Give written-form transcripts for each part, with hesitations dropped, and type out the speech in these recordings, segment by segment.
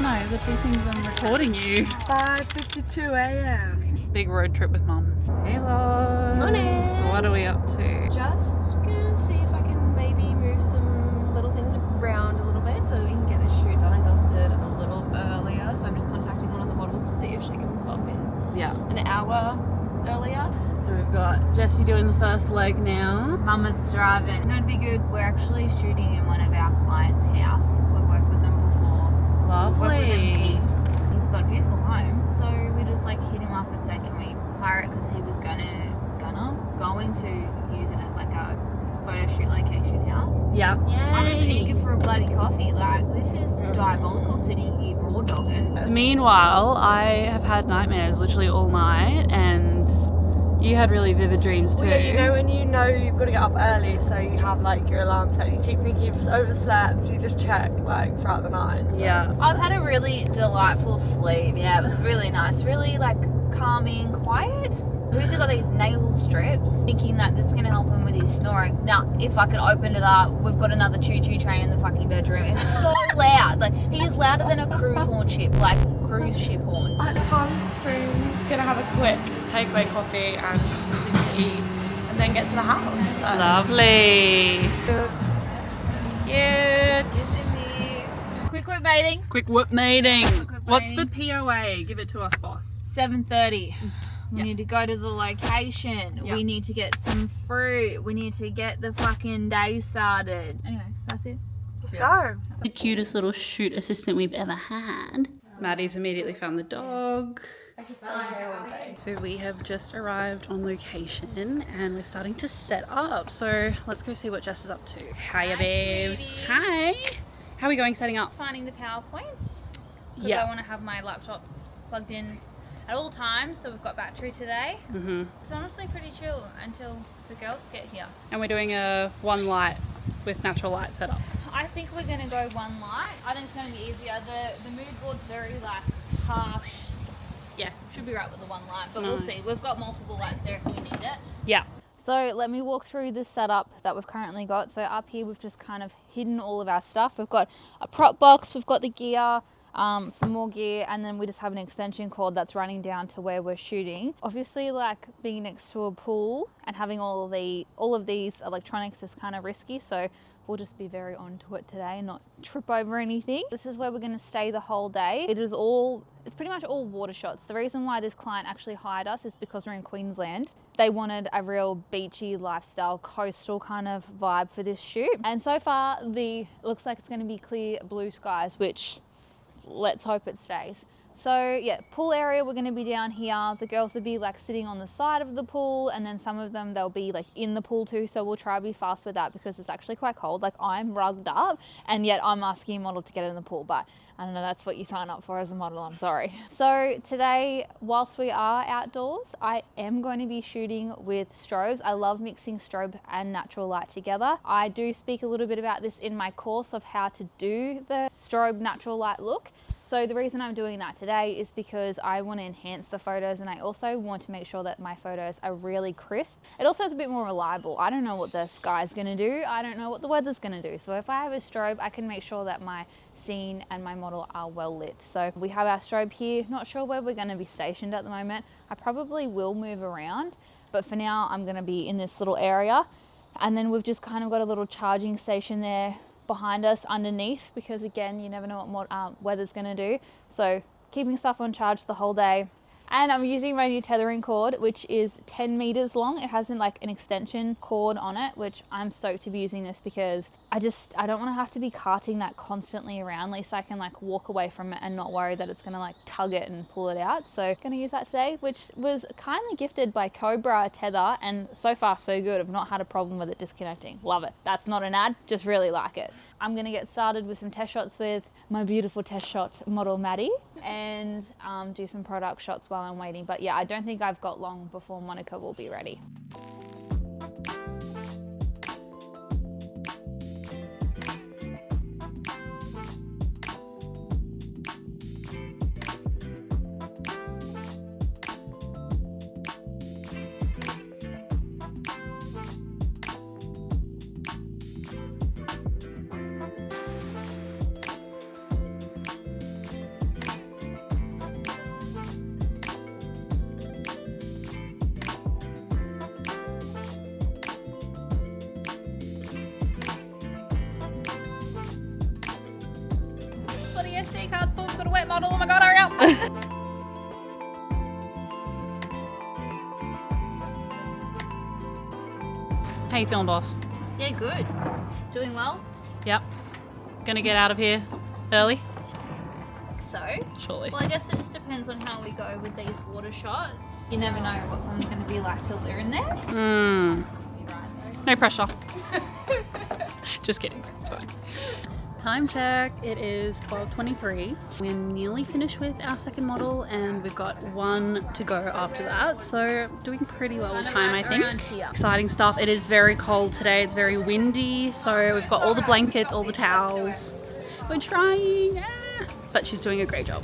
know the big things I'm recording you. 5:52 a.m. Big road trip with Mum. Hey, love. Morning. So what are we up to? Just gonna see if I can maybe move some little things around a little bit so that we can get this shoot done and dusted a little earlier. So I'm just contacting one of the models to see if she can bump in Yeah. an hour earlier. And we've got Jessie doing the first leg now. Mama's driving. No, it'd be good. We're actually shooting in one of our clients' house. We've worked with them before. We've worked with him Lovely. heaps. He's got a beautiful home. So we just like hit him up and said, can we hire it? Because he was going to use it as like a photo shoot location house. Yeah. I'm just eager for a bloody coffee. Like, this is diabolical sitting here raw dogging. Meanwhile, I have had nightmares literally all night, and you had really vivid dreams too. Well, yeah, you know when you know you've got to get up early, so you have like your alarm set. You keep thinking you've just overslept. You just check like throughout the night. And stuff. Yeah. I've had a really delightful sleep. Yeah, it was really nice. Really like calming, quiet. Who's got these nasal strips, thinking that that's going to help him with his snoring. Nah, if I can open it up, we've got another choo-choo train in the fucking bedroom. It's so loud. Like, he is louder than a cruise horn ship, like cruise ship horn. At Palm Springs, gonna have a quick takeaway coffee and something to eat, and then get to the house. So. Lovely. Quick whip mating. Quick whip meeting. whip What's the meeting. POA? Give it to us, boss. 7:30. We Yeah. need to go to the location. Yeah. We need to get some fruit. We need to get the fucking day started. Anyway, so that's it. Let's go. The cutest little shoot assistant we've ever had. Maddie's immediately found the dog. I can stay here all day. So we have just arrived on location and we're starting to set up. So let's go see what Jess is up to. Hiya, babes. sweetie. Hi. How are we going setting up? Finding the PowerPoints because Yeah. I want to have my laptop plugged in at all times, so we've got battery today. Mm-hmm. It's honestly pretty chill until the girls get here. And we're doing a one light with natural light setup. I think we're gonna go one light. I think it's gonna be easier. The mood board's very like harsh. Yeah, should be right with the one light, but we'll Nice. see. We've got multiple lights there if we need it. Yeah. So let me walk through the setup that we've currently got. So up here we've just kind of hidden all of our stuff. We've got a prop box, we've got the gear, some more gear, and then we just have an extension cord that's running down to where we're shooting. Obviously, like being next to a pool and having all of these electronics is kind of risky, so we'll just be very onto it today and not trip over anything. This is where we're going to stay the whole day. It's pretty much all water shots. The reason why this client actually hired us is because we're in Queensland. They wanted a real beachy lifestyle, coastal kind of vibe for this shoot. And so far, it looks like it's going to be clear blue skies, which let's hope it stays. So yeah, pool area, we're going to be down here. The girls will be like sitting on the side of the pool, and then some of them, they'll be like in the pool too. So we'll try to be fast with that because it's actually quite cold. Like, I'm rugged up and yet I'm asking a model to get in the pool, but I don't know, that's what you sign up for as a model, I'm sorry. So today, whilst we are outdoors, I am going to be shooting with strobes. I love mixing strobe and natural light together. I do speak a little bit about this in my course of how to do the strobe natural light look. So the reason I'm doing that today is because I want to enhance the photos, and I also want to make sure that my photos are really crisp. It also is a bit more reliable. I don't know what the sky's going to do. I don't know what the weather's going to do. So if I have a strobe, I can make sure that my scene and my model are well lit. So we have our strobe here. Not sure where we're going to be stationed at the moment. I probably will move around, but for now I'm going to be in this little area. And then we've just kind of got a little charging station there behind us underneath, because again, you never know what weather's going to do. So keeping stuff on charge the whole day. And I'm using my new tethering cord, which is 10 meters long. It has like an extension cord on it, which I'm stoked to be using this because I don't want to have to be carting that constantly around. At least I can like walk away from it and not worry that it's going to like tug it and pull it out. So going to use that today, which was kindly gifted by Cobra Tether, and so far so good. I've not had a problem with it disconnecting. Love it. That's not an ad, just really like it. I'm going to get started with some test shots with my beautiful test shot model Maddie, and do some product shots while I'm waiting. But yeah, I don't think I've got long before Monica will be ready. How you feeling, boss? Yeah, good. Doing well? Yep. Gonna get out of here early? So? Surely. Well, I guess it just depends on how we go with these water shots. You never know what someone's going to be like till they're in there. Mm. You're right, No pressure. Just kidding. It's fine. Time check. It is 12:23. We're nearly finished with our second model and we've got one to go after that. So doing pretty well with time, I think. around here. Exciting stuff. It is very cold today. It's very windy. So we've got all the blankets, all the towels. We're trying. But she's doing a great job.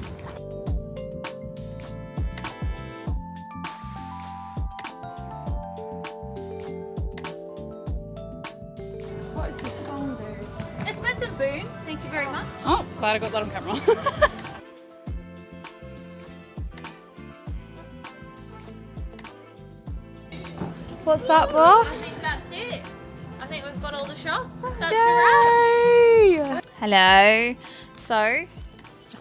What is this song, dude? It's Benson Boone. Thank you very much. Oh, glad I got that on camera. What's that, I boss? think that's it. I think we've got all the shots. That's a wrap. Yay! Hello. So, I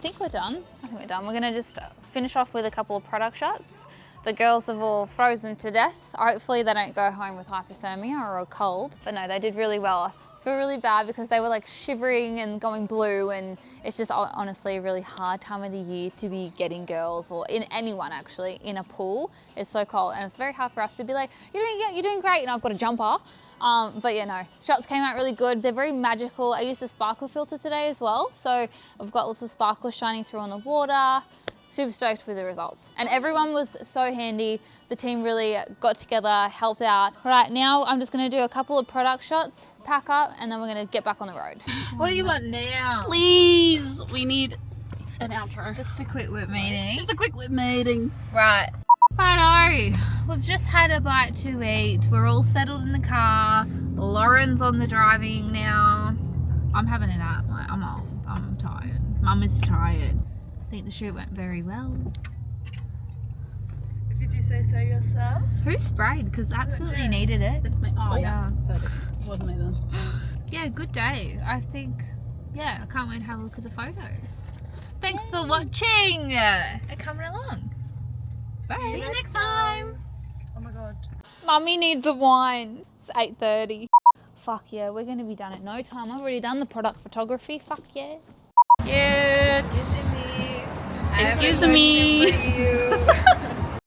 think we're done. We're going to just finish off with a couple of product shots. The girls have all frozen to death. Hopefully they don't go home with hypothermia or a cold. But no, they did really well. I feel really bad because they were like shivering and going blue, and it's just honestly a really hard time of the year to be getting girls, or in anyone actually, in a pool. It's so cold and it's very hard for us to be like, you're doing great, and I've got a jumper. But yeah, no, shots came out really good. They're very magical. I used a sparkle filter today as well. So I've got lots of sparkles shining through on the water. Super stoked with the results. And everyone was so handy. The team really got together, helped out. Right, now I'm just gonna do a couple of product shots, pack up, and then we're gonna get back on the road. What do you want now? Please, we need an outro. Just a quick whip meeting. Just a quick whip meeting. Right. Righto, we've just had a bite to eat. We're all settled in the car. Lauren's on the driving now. I'm having a nap. Like, I'm old. I'm tired. Mum is tired. I think the shoot went very well. Did you say so yourself? Who sprayed? Because absolutely needed it. It's me. Oh, yeah. Perfect. It wasn't me then. Yeah, good day. I think, yeah, I can't wait to have a look at the photos. Thanks for watching and coming along. Bye. See you next time. Oh my god. Mummy needs a wine. It's 8:30. Fuck yeah, we're going to be done at no time. I've already done the product photography. Fuck yeah. Cute. Excuse me. Excuse me.